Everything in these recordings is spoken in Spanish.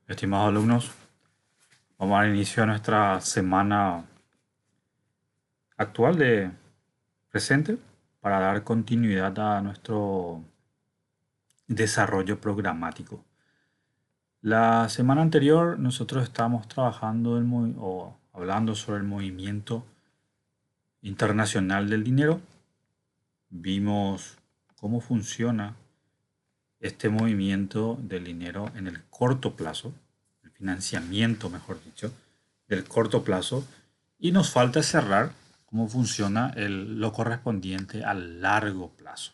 Estimados alumnos, vamos a dar inicio a nuestra semana actual de presente para dar continuidad a nuestro desarrollo programático. La semana anterior nosotros estábamos trabajando o hablando sobre el movimiento internacional del dinero. Vimos cómo funciona este movimiento del dinero en el corto plazo, el financiamiento, mejor dicho, del corto plazo, y nos falta cerrar cómo funciona lo correspondiente al largo plazo.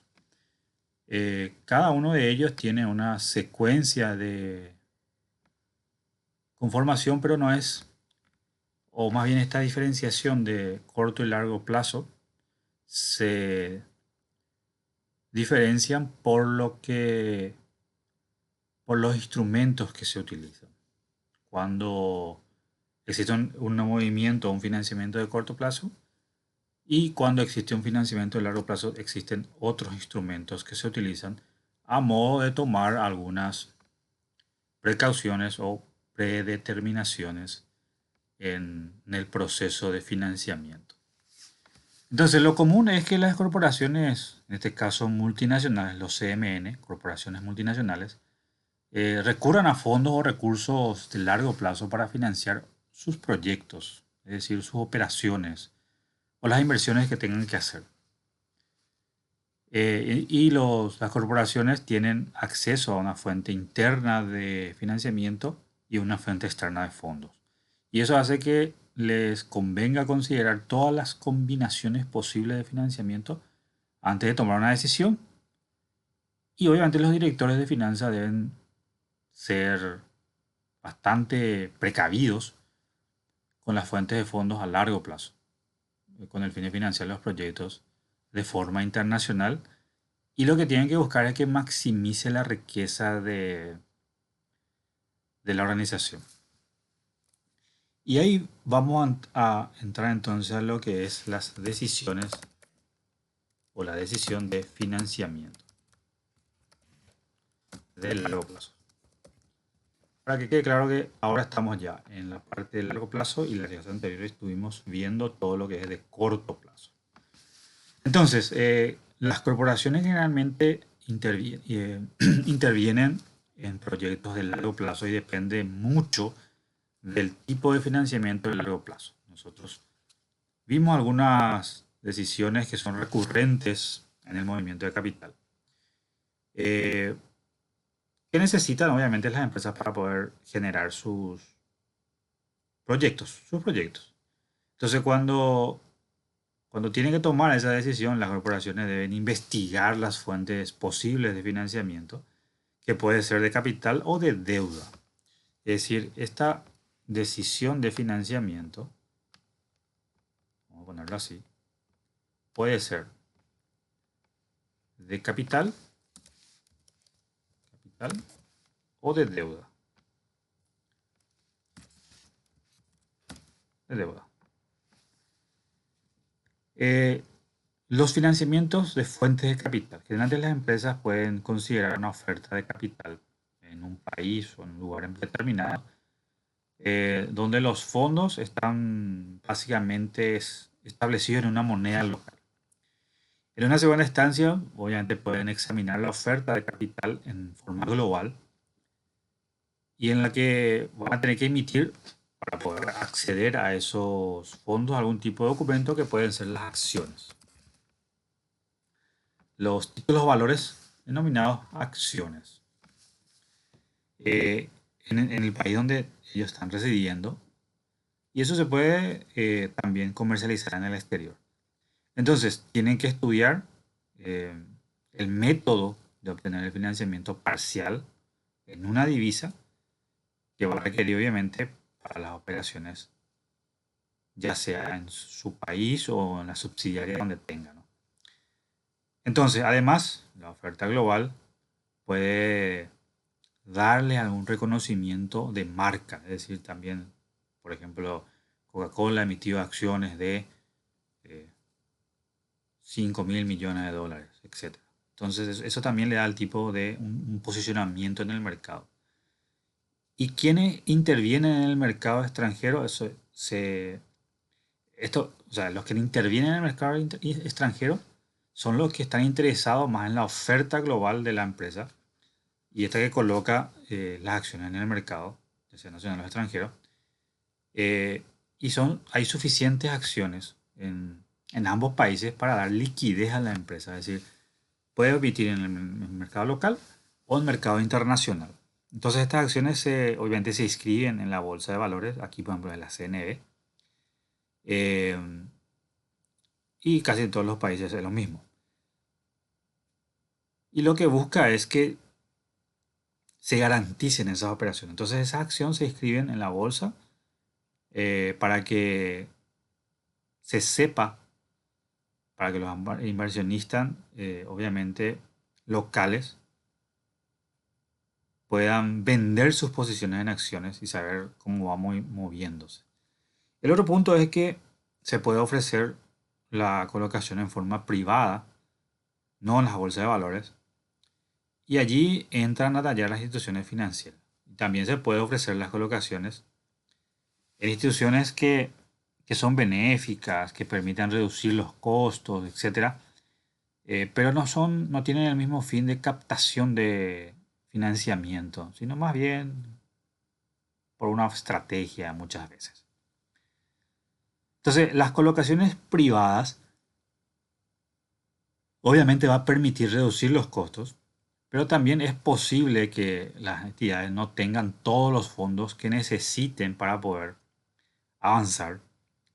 Cada uno de ellos tiene una secuencia de conformación, pero no es, o más bien esta diferenciación de corto y largo plazo se diferencian por los instrumentos que se utilizan. Cuando existe un movimiento o un financiamiento de corto plazo y cuando existe un financiamiento de largo plazo existen otros instrumentos que se utilizan a modo de tomar algunas precauciones o predeterminaciones en el proceso de financiamiento. Entonces, lo común es que las corporaciones, en este caso multinacionales, los CMN, corporaciones multinacionales, recurran a fondos o recursos de largo plazo para financiar sus proyectos, es decir, sus operaciones o las inversiones que tengan que hacer. Las corporaciones tienen acceso a una fuente interna de financiamiento y una fuente externa de fondos. Y eso hace que les convenga considerar todas las combinaciones posibles de financiamiento antes de tomar una decisión. Y obviamente los directores de finanzas deben ser bastante precavidos con las fuentes de fondos a largo plazo, con el fin de financiar los proyectos de forma internacional. Y lo que tienen que buscar es que maximice la riqueza de la organización. Y ahí vamos a entrar entonces a lo que es las decisiones o la decisión de financiamiento de largo plazo. Para que quede claro que ahora estamos ya en la parte de largo plazo y la clase anterior estuvimos viendo todo lo que es de corto plazo. Entonces, las corporaciones generalmente intervienen en proyectos de largo plazo y depende mucho del tipo de financiamiento de largo plazo. Nosotros vimos algunas decisiones que son recurrentes en el movimiento de capital. ¿Qué necesitan obviamente las empresas para poder generar sus proyectos? Entonces, cuando tienen que tomar esa decisión, las corporaciones deben investigar las fuentes posibles de financiamiento, que puede ser de capital o de deuda. Es decir, esta decisión de financiamiento, vamos a ponerlo así, puede ser de capital o de deuda. De deuda. Los financiamientos de fuentes de capital. Generalmente las empresas pueden considerar una oferta de capital en un país o en un lugar determinado, donde los fondos están básicamente establecidos en una moneda local. En una segunda instancia, obviamente pueden examinar la oferta de capital en forma global y en la que van a tener que emitir para poder acceder a esos fondos algún tipo de documento que pueden ser las acciones. Los títulos valores denominados acciones. En el país donde ellos están residiendo, y eso se puede también comercializar en el exterior. Entonces, tienen que estudiar eh, el método de obtener el financiamiento parcial en una divisa que va a requerir obviamente para las operaciones, ya sea en su país o en la subsidiaria donde tengan, ¿no? Entonces, además, la oferta global puede darle algún reconocimiento de marca, es decir, también, por ejemplo, Coca-Cola emitió acciones de 5 mil millones de dólares, etc. Entonces, eso también le da el tipo de un posicionamiento en el mercado. ¿Y quiénes intervienen en el mercado extranjero? O sea, los que intervienen en el mercado extranjero son los que están interesados más en la oferta global de la empresa y esta que coloca las acciones en el mercado, ya sea nacional o extranjero. eh, y hay suficientes acciones en ambos países para dar liquidez a la empresa. Es decir, puede emitir en el mercado local o en el mercado internacional. Entonces estas acciones obviamente se inscriben en la bolsa de valores, aquí por ejemplo en la CNB, eh, y casi en todos los países es lo mismo. Y lo que busca es que se garanticen esas operaciones. Entonces esas acciones se inscriben en la bolsa para que se sepa, para que los inversionistas, obviamente locales, puedan vender sus posiciones en acciones y saber cómo va moviéndose. El otro punto es que se puede ofrecer la colocación en forma privada, no en las bolsas de valores, y allí entran a tallar las instituciones financieras. También se puede ofrecer las colocaciones en instituciones que son benéficas, que permitan reducir los costos, etcétera, pero no tienen el mismo fin de captación de financiamiento, sino más bien por una estrategia muchas veces. Entonces, las colocaciones privadas obviamente va a permitir reducir los costos, pero también es posible que las entidades no tengan todos los fondos que necesiten para poder avanzar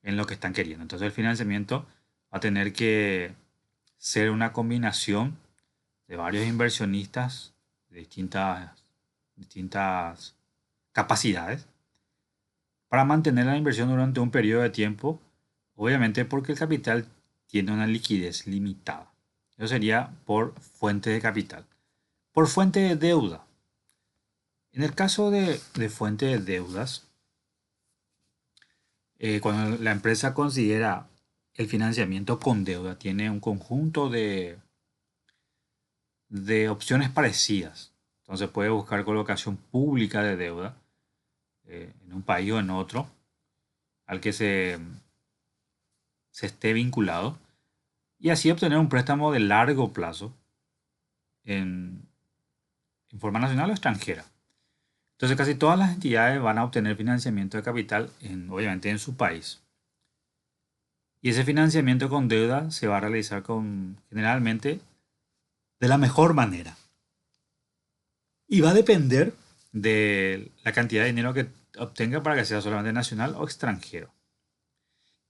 en lo que están queriendo. Entonces el financiamiento va a tener que ser una combinación de varios inversionistas de distintas capacidades para mantener la inversión durante un periodo de tiempo, obviamente porque el capital tiene una liquidez limitada. Eso sería por fuente de capital. Por fuente de deuda. En el caso de fuente de deudas, cuando la empresa considera el financiamiento con deuda, tiene un conjunto de opciones parecidas. Entonces puede buscar colocación pública de deuda en un país o en otro al que se esté vinculado y así obtener un préstamo de largo plazo en, en forma nacional o extranjera. Entonces casi todas las entidades van a obtener financiamiento de capital obviamente en su país. Y ese financiamiento con deuda se va a realizar generalmente de la mejor manera. Y va a depender de la cantidad de dinero que obtenga para que sea solamente nacional o extranjero.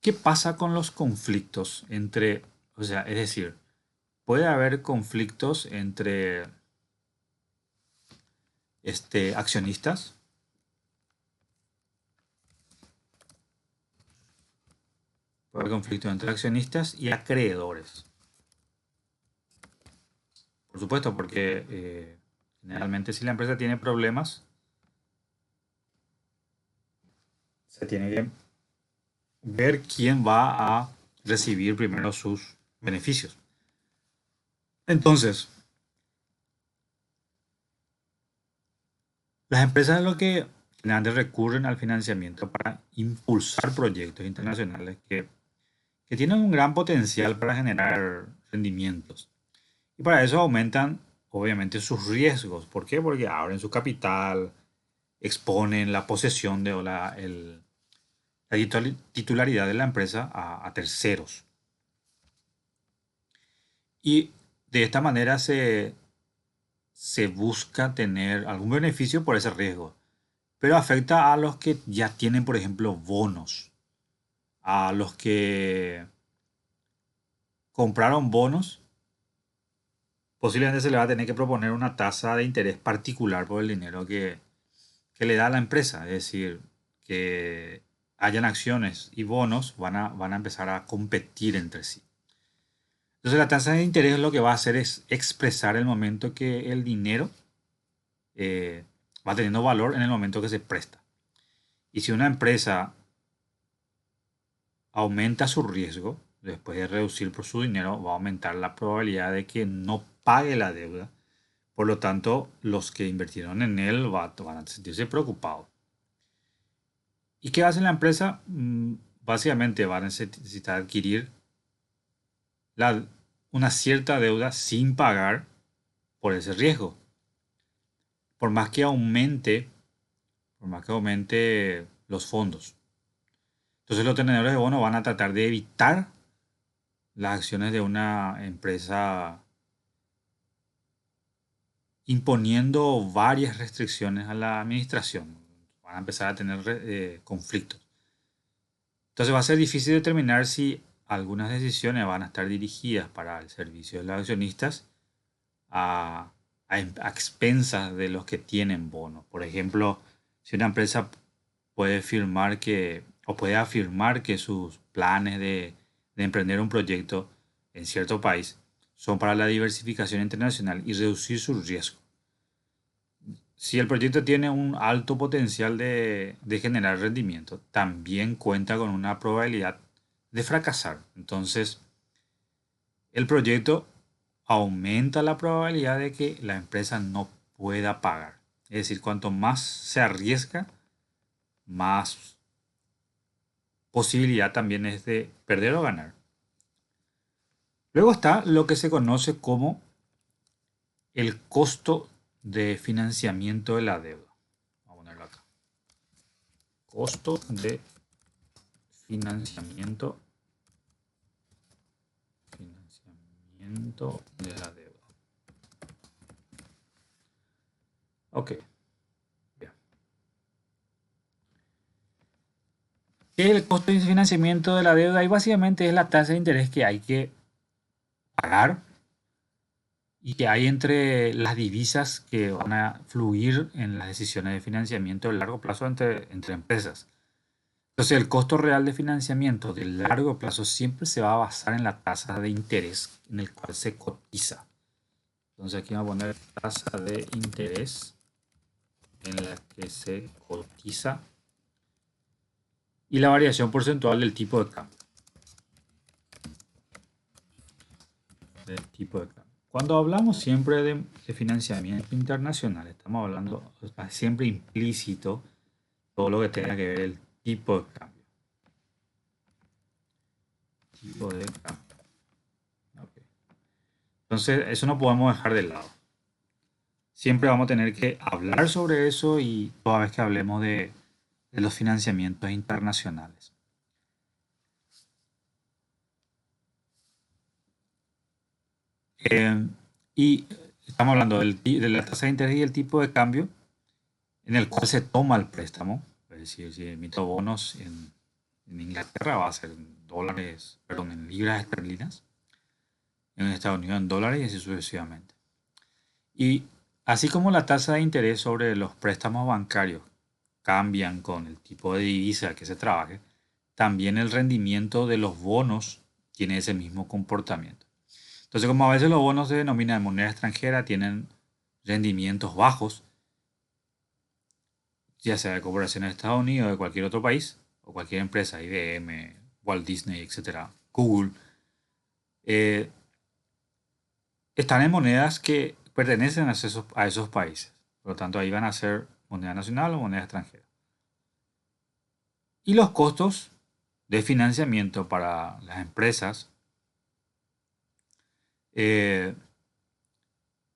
¿Qué pasa con los conflictos o sea, es decir, puede haber conflictos entre accionistas? Puede haber conflictos entre accionistas y acreedores. Por supuesto, porque generalmente si la empresa tiene problemas, se tiene que ver quién va a recibir primero sus beneficios. Entonces, las empresas lo que generalmente recurren al financiamiento para impulsar proyectos internacionales que tienen un gran potencial para generar rendimientos. Y para eso aumentan, obviamente, sus riesgos. ¿Por qué? Porque abren su capital, exponen la posesión de la titularidad de la empresa a terceros. Y de esta manera se busca tener algún beneficio por ese riesgo. Pero afecta a los que ya tienen, por ejemplo, bonos, a los que compraron bonos, posiblemente se le va a tener que proponer una tasa de interés particular por el dinero que le da a la empresa. Es decir, que hayan acciones y bonos van a empezar a competir entre sí. Entonces la tasa de interés lo que va a hacer es expresar el momento que el dinero va teniendo valor en el momento que se presta. Y si una empresa aumenta su riesgo, después de reducir por su dinero, va a aumentar la probabilidad de que no pague la deuda, Por lo tanto, los que invirtieron en él van a sentirse preocupados. ¿Y qué hace la empresa? Básicamente va a necesitar adquirir la- una cierta deuda sin pagar por ese riesgo. Por más que aumente, por más que aumente los fondos. Entonces los tenedores de bonos van a tratar de evitar las acciones de una empresa imponiendo varias restricciones a la administración. Van a empezar a tener conflictos. Entonces va a ser difícil determinar si algunas decisiones van a estar dirigidas para el servicio de los accionistas a, a expensas de los que tienen bonos. Por ejemplo, si una empresa puede firmar que o puede afirmar que sus planes de emprender un proyecto en cierto país son para la diversificación internacional y reducir su riesgo. Si el proyecto tiene un alto potencial de generar rendimiento, también cuenta con una probabilidad de fracasar. Entonces, el proyecto aumenta la probabilidad de que la empresa no pueda pagar. Es decir, cuanto más se arriesga, más posibilidad también es de perder o ganar. Luego está lo que se conoce como el costo de financiamiento de la deuda. Vamos a ponerlo acá. Costo de financiamiento, financiamiento de la deuda. Ok, bien. ¿Qué es el costo de financiamiento de la deuda? Y básicamente es la tasa de interés que hay que pagar y que hay entre las divisas que van a fluir en las decisiones de financiamiento de largo plazo entre empresas. Entonces, el costo real de financiamiento de largo plazo siempre se va a basar en la tasa de interés en el cual se cotiza. Entonces, aquí vamos a poner tasa de interés en la que se cotiza y la variación porcentual del tipo de cambio. Cuando hablamos siempre de financiamiento internacional, estamos hablando, está siempre implícito todo lo que tenga que ver el tipo de cambio. Tipo de cambio. Okay. Entonces, eso no podemos dejar de lado. Siempre vamos a tener que hablar sobre eso y toda vez que hablemos de los financiamientos internacionales. Y estamos hablando de la tasa de interés y el tipo de cambio en el cual se toma el préstamo. Es decir, si emito bonos en Inglaterra va a ser en dólares, perdón, en libras esterlinas, en Estados Unidos en dólares y así sucesivamente. Y así como la tasa de interés sobre los préstamos bancarios cambian con el tipo de divisa que se trabaje, también el rendimiento de los bonos tiene ese mismo comportamiento. Entonces, como a veces los bonos se denominan en moneda extranjera, tienen rendimientos bajos, ya sea de corporaciones de Estados Unidos o de cualquier otro país, o cualquier empresa, IBM, Walt Disney, etcétera, Google, eh, están en monedas que pertenecen a esos países. Por lo tanto, ahí van a ser moneda nacional o moneda extranjera. Y los costos de financiamiento para las empresas eh,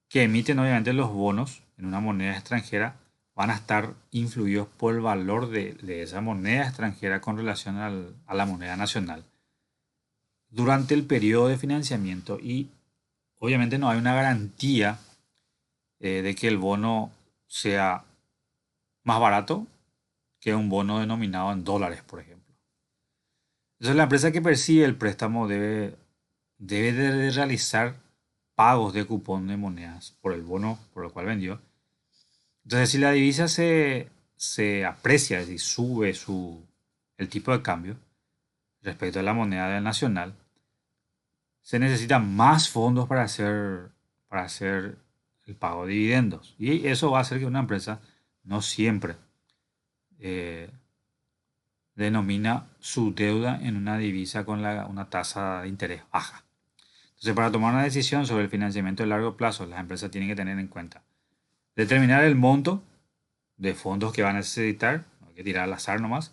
que emiten obviamente los bonos en una moneda extranjera van a estar influidos por el valor de esa moneda extranjera con relación a la moneda nacional durante el periodo de financiamiento y obviamente no hay una garantía de que el bono sea más barato que un bono denominado en dólares, por ejemplo. Entonces la empresa que percibe el préstamo debe de realizar pagos de cupón de monedas por el bono por el cual vendió. Entonces, si la divisa se aprecia, es decir, sube el tipo de cambio respecto a la moneda nacional, se necesitan más fondos para hacer el pago de dividendos. Y eso va a hacer que una empresa no siempre eh, denomina su deuda en una divisa con una tasa de interés baja. Entonces, para tomar una decisión sobre el financiamiento de largo plazo, las empresas tienen que tener en cuenta determinar el monto de fondos que van a necesitar, no hay que tirar al azar nomás,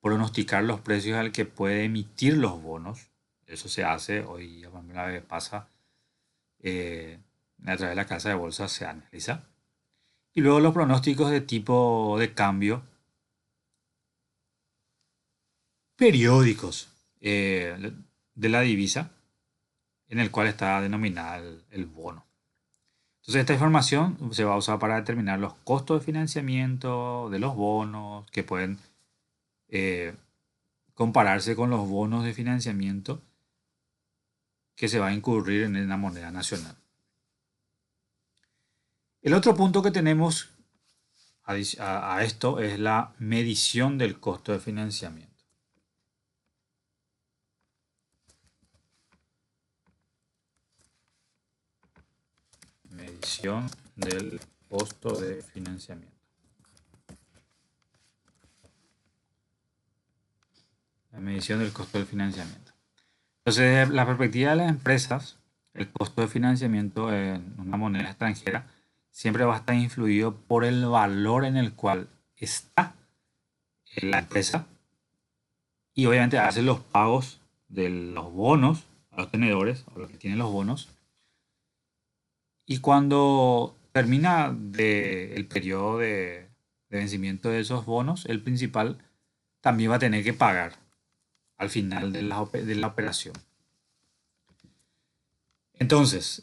pronosticar los precios al que puede emitir los bonos. Eso se hace, hoy por primera vez pasa, a través de la casa de bolsa se analiza. Y luego los pronósticos de tipo de cambio periódicos de la divisa en el cual está denominada el bono. Entonces esta información se va a usar para determinar los costos de financiamiento de los bonos que pueden eh, compararse con los bonos de financiamiento que se va a incurrir en la moneda nacional. El otro punto que tenemos a esto es la medición del costo de financiamiento. Medición del costo de financiamiento. La medición del costo del financiamiento. Entonces, desde la perspectiva de las empresas, el costo de financiamiento en una moneda extranjera siempre va a estar influido por el valor en el cual está la empresa y obviamente hace los pagos de los bonos a los tenedores, a los que tienen los bonos. Y cuando termina el periodo de vencimiento de esos bonos, el principal también va a tener que pagar al final de la operación. Entonces,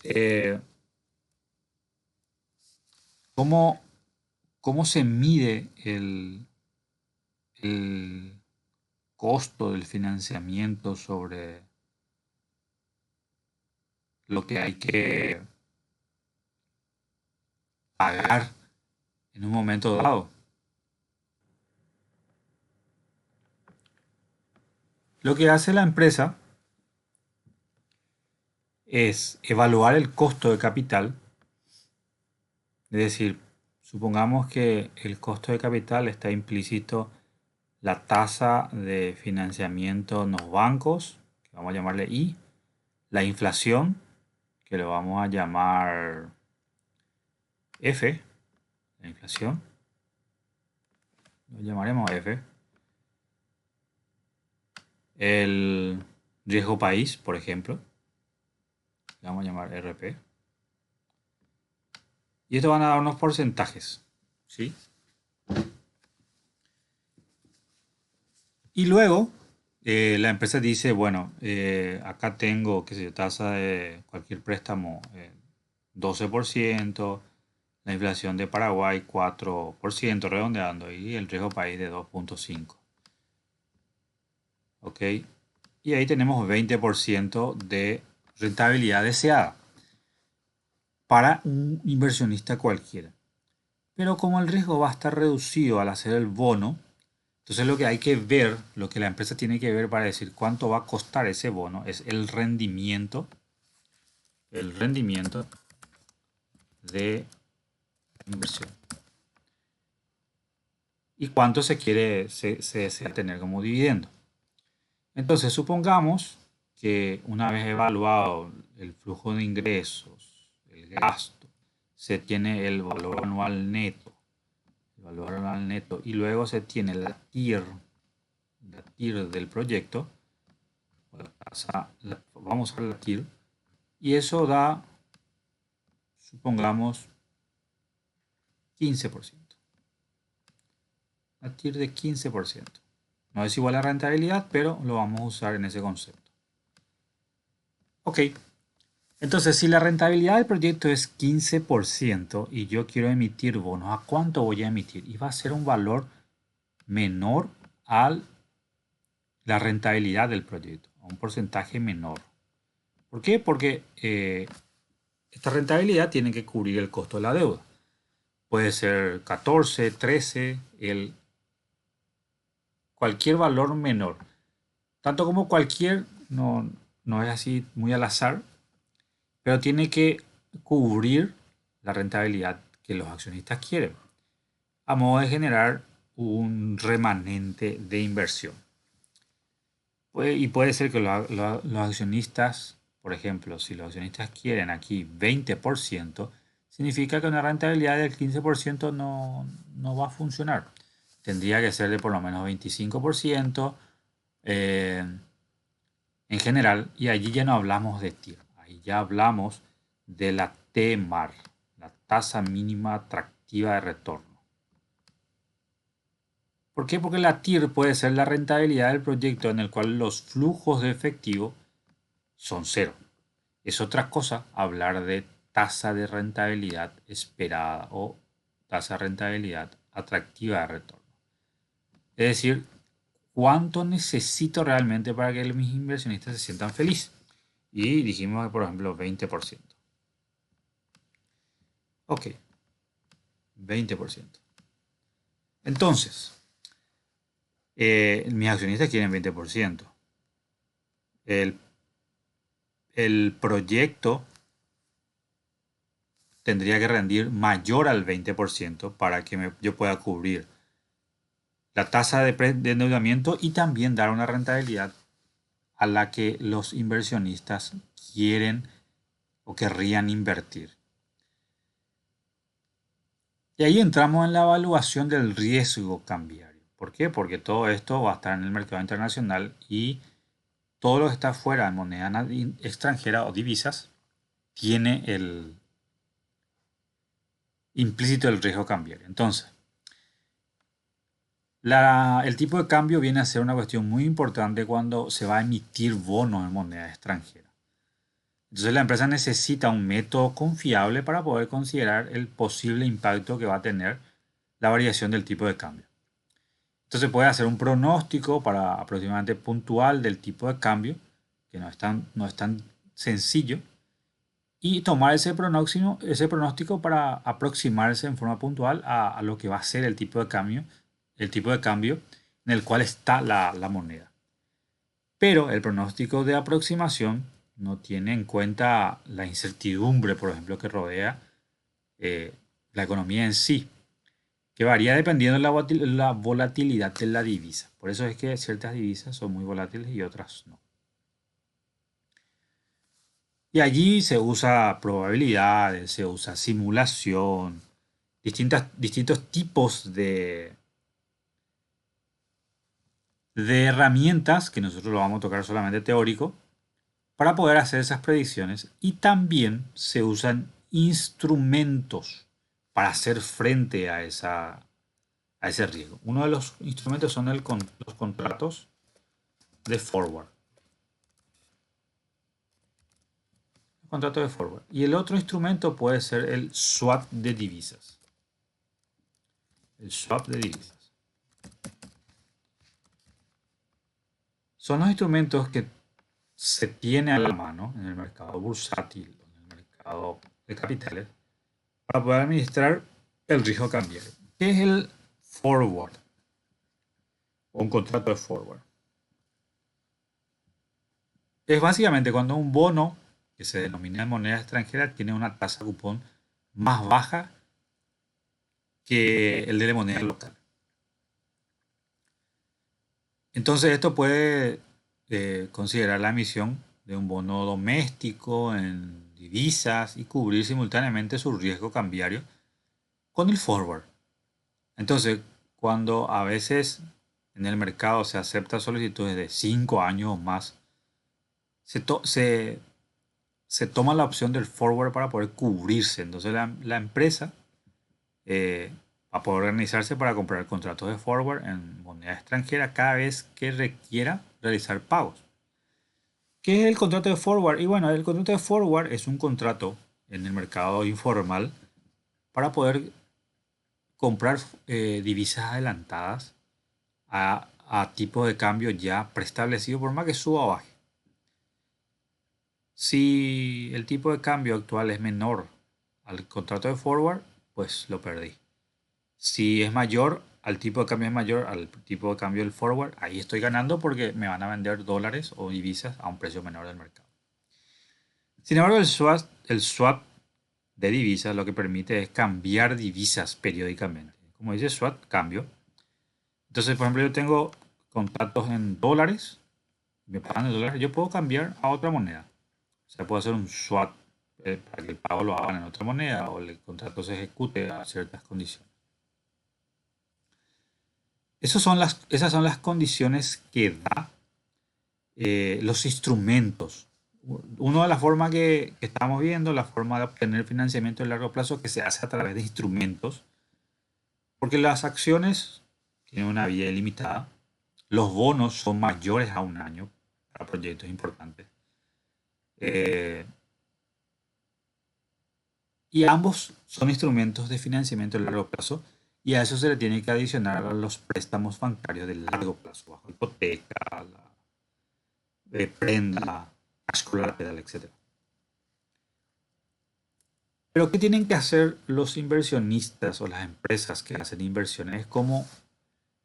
¿cómo, cómo se mide el costo del financiamiento sobre lo que hay que pagar en un momento dado? Lo que hace la empresa es evaluar el costo de capital, es decir, supongamos que el costo de capital está implícito la tasa de financiamiento en los bancos, que vamos a llamarle I, la inflación, que lo vamos a llamar F, la inflación, lo llamaremos F, el riesgo país, por ejemplo, le vamos a llamar RP, y esto van a dar unos porcentajes, ¿sí? Y luego la empresa dice, bueno, acá tengo, qué sé yo, tasa de cualquier préstamo 12%, la inflación de Paraguay 4%, redondeando, y el riesgo país de 2.5%. ¿Ok? Y ahí tenemos 20% de rentabilidad deseada para un inversionista cualquiera. Pero como el riesgo va a estar reducido al hacer el bono, entonces lo que hay que ver, lo que la empresa tiene que ver para decir cuánto va a costar ese bono, es el rendimiento de inversión. Y cuánto se desea tener como dividendo. Entonces, supongamos que una vez evaluado el flujo de ingresos, el gasto, se tiene el valor anual neto, y luego se tiene la TIR del proyecto, vamos a la TIR, y eso da, supongamos, 15%. La TIR de 15%. No es igual a rentabilidad, pero lo vamos a usar en ese concepto. Ok, entonces si la rentabilidad del proyecto es 15% y yo quiero emitir bonos, ¿a cuánto voy a emitir? Y va a ser un valor menor a la rentabilidad del proyecto, a un porcentaje menor. ¿Por qué? Porque esta rentabilidad tiene que cubrir el costo de la deuda. Puede ser 14, 13, cualquier valor menor. Tanto como cualquier, no es así muy al azar, pero tiene que cubrir la rentabilidad que los accionistas quieren, a modo de generar un remanente de inversión. Y puede ser que los accionistas, por ejemplo, si los accionistas quieren aquí 20%, significa que una rentabilidad del 15% no va a funcionar. Tendría que ser de por lo menos 25% eh, en general, y allí ya no hablamos de TIR, ahí ya hablamos de la TMAR, la tasa mínima atractiva de retorno. ¿Por qué? Porque la TIR puede ser la rentabilidad del proyecto en el cual los flujos de efectivo son cero. Es otra cosa hablar de tasa de rentabilidad esperada o tasa de rentabilidad atractiva de retorno. Es decir, cuánto necesito realmente para que mis inversionistas se sientan felices. Y dijimos que, por ejemplo, 20%. Ok, 20%. Entonces, mis accionistas quieren 20%. El, el proyecto tendría que rendir mayor al 20% para que yo pueda cubrir la tasa de endeudamiento y también dar una rentabilidad a la que los inversionistas quieren o querrían invertir. Y ahí entramos en la evaluación del riesgo cambiario. ¿Por qué? Porque todo esto va a estar en el mercado internacional y todo lo que está fuera en moneda extranjera o divisas tiene el implícito el riesgo cambiario. Entonces, el tipo de cambio viene a ser una cuestión muy importante cuando se va a emitir bonos en moneda extranjera. Entonces la empresa necesita un método confiable para poder considerar el posible impacto que va a tener la variación del tipo de cambio. Entonces puede hacer un pronóstico para aproximadamente puntual del tipo de cambio, que no es tan sencillo, y tomar ese pronóstico para aproximarse en forma puntual a lo que va a ser el tipo de cambio en el cual está la moneda. Pero el pronóstico de aproximación no tiene en cuenta la incertidumbre, por ejemplo, que rodea eh, la economía en sí, que varía dependiendo de la volatilidad de la divisa. Por eso es que ciertas divisas son muy volátiles y otras no. Y allí se usa probabilidades, se usa simulación, distintos tipos de herramientas, que nosotros lo vamos a tocar solamente teórico, para poder hacer esas predicciones. Y también se usan instrumentos para hacer frente a ese riesgo. Uno de los instrumentos son los contratos de forward. Contrato de forward. Y el otro instrumento puede ser el swap de divisas. El swap de divisas. Son los instrumentos que se tiene a la mano en el mercado bursátil, en el mercado de capitales, para poder administrar el riesgo cambiario. ¿Qué es el forward? O un contrato de forward. Es básicamente cuando un bono que se denomina en moneda extranjera tiene una tasa de cupón más baja que el de la moneda local. Entonces esto puede considerar la emisión de un bono doméstico en divisas y cubrir simultáneamente su riesgo cambiario con el forward. Entonces, cuando a veces en el mercado se acepta solicitudes de 5 años o más, se toma la opción del forward para poder cubrirse. Entonces la empresa va a poder organizarse para comprar contratos de forward en moneda extranjera cada vez que requiera realizar pagos. ¿Qué es el contrato de forward? Y bueno, el contrato de forward es un contrato en el mercado informal para poder comprar divisas adelantadas a tipo de cambio ya preestablecido por más que suba o baje. Si el tipo de cambio actual es menor al contrato de forward, pues lo perdí. Si es mayor, al tipo de cambio es mayor al tipo de cambio del forward, ahí estoy ganando porque me van a vender dólares o divisas a un precio menor del mercado. Sin embargo, el swap de divisas lo que permite es cambiar divisas periódicamente. Como dice swap, cambio. Entonces, por ejemplo, yo tengo contratos en dólares, me pagan en dólares, yo puedo cambiar a otra moneda. Se puede hacer un swap para que el pago lo hagan en otra moneda o el contrato se ejecute a ciertas condiciones. Esas son las condiciones que da los instrumentos. Una de las formas que estamos viendo, la forma de obtener financiamiento a largo plazo que se hace a través de instrumentos, porque las acciones tienen una vida ilimitada, los bonos son mayores a un año para proyectos importantes. Y ambos son instrumentos de financiamiento a largo plazo y a eso se le tiene que adicionar a los préstamos bancarios de largo plazo, bajo hipoteca, prenda, cash collateral, etc. Pero ¿qué tienen que hacer los inversionistas o las empresas que hacen inversiones? Es como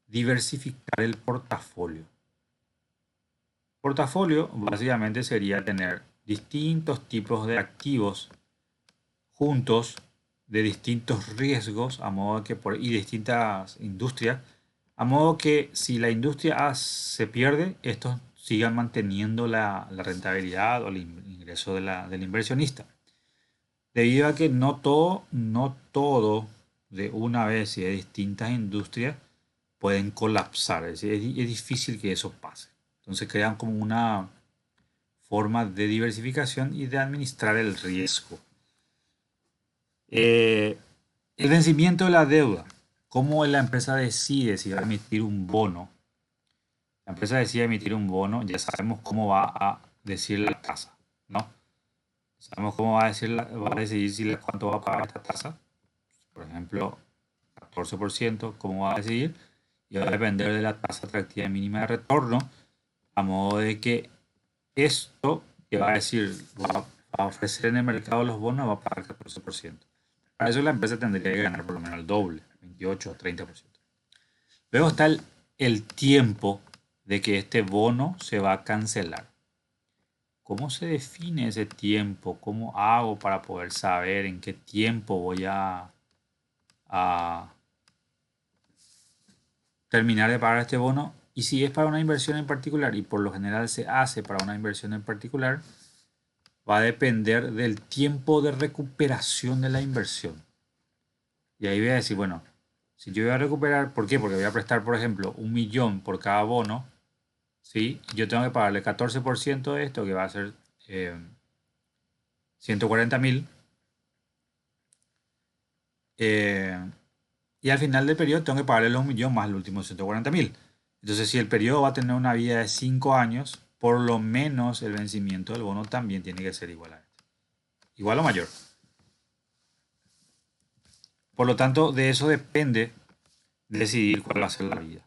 diversificar el portafolio. Portafolio básicamente sería tener distintos tipos de activos juntos de distintos riesgos a modo que y distintas industrias, a modo que si la industria A se pierde, estos sigan manteniendo la rentabilidad o el ingreso del inversionista. Debido a que no todo de una vez y de distintas industrias pueden colapsar, es decir, es difícil que eso pase. Entonces crean como una forma de diversificación y de administrar el riesgo. El vencimiento de la deuda. ¿Cómo la empresa decide si va a emitir un bono? La empresa decide emitir un bono, ya sabemos cómo va a decir la tasa, ¿no? Sabemos cómo va a decidir cuánto va a pagar esta tasa. Por ejemplo, 14%, cómo va a decidir. Y va a depender de la tasa atractiva mínima de retorno, a modo de que esto que va a decir, va a ofrecer en el mercado los bonos, va a pagar 14%. Para eso la empresa tendría que ganar por lo menos el doble, 28 o 30%. Luego está el tiempo de que este bono se va a cancelar. ¿Cómo se define ese tiempo? ¿Cómo hago para poder saber en qué tiempo voy a terminar de pagar este bono? Y si es para una inversión en particular, y por lo general se hace para una inversión en particular, va a depender del tiempo de recuperación de la inversión. Y ahí voy a decir, bueno, si yo voy a recuperar, ¿por qué? Porque voy a prestar, por ejemplo, 1.000.000 por cada bono, ¿sí? Yo tengo que pagarle 14% de esto, que va a ser 140.000. Y al final del periodo tengo que pagarle los 1.000.000 más el último 140.000. Entonces, si el periodo va a tener una vida de 5 años, por lo menos el vencimiento del bono también tiene que ser igual a este. Igual o mayor. Por lo tanto, de eso depende decidir cuál va a ser la vida.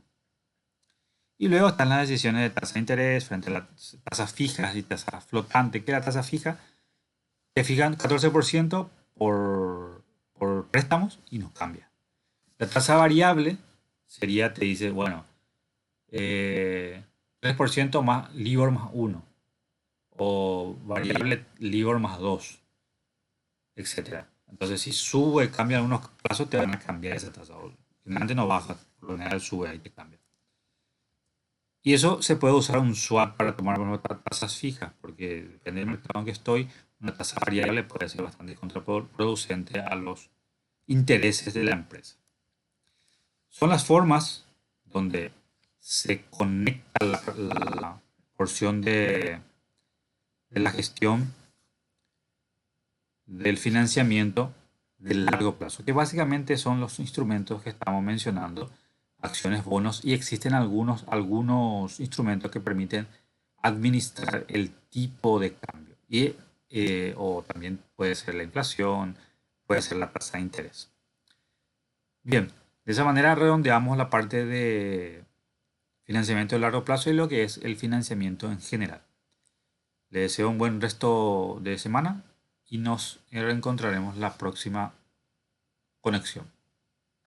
Y luego están las decisiones de tasa de interés frente a las tasas fijas y tasas flotantes, que la tasa fija te fijan 14% por préstamos y nos cambia. La tasa variable sería, te dice, bueno, 3% más LIBOR más 1 o variable LIBOR más 2, etc. Entonces, si sube, cambia algunos plazos, te van a cambiar esa tasa. Generalmente no baja, por lo general sube, ahí te cambia. Y eso se puede usar un swap para tomar tasas fijas, porque depende del mercado en que estoy, una tasa variable puede ser bastante contraproducente a los intereses de la empresa. Son las formas donde se conecta la porción de la gestión del financiamiento de largo plazo, que básicamente son los instrumentos que estamos mencionando, acciones, bonos, y existen algunos instrumentos que permiten administrar el tipo de cambio. O también puede ser la inflación, puede ser la tasa de interés. Bien, de esa manera redondeamos la parte de financiamiento de largo plazo y lo que es el financiamiento en general. Les deseo un buen resto de semana y nos reencontraremos la próxima conexión.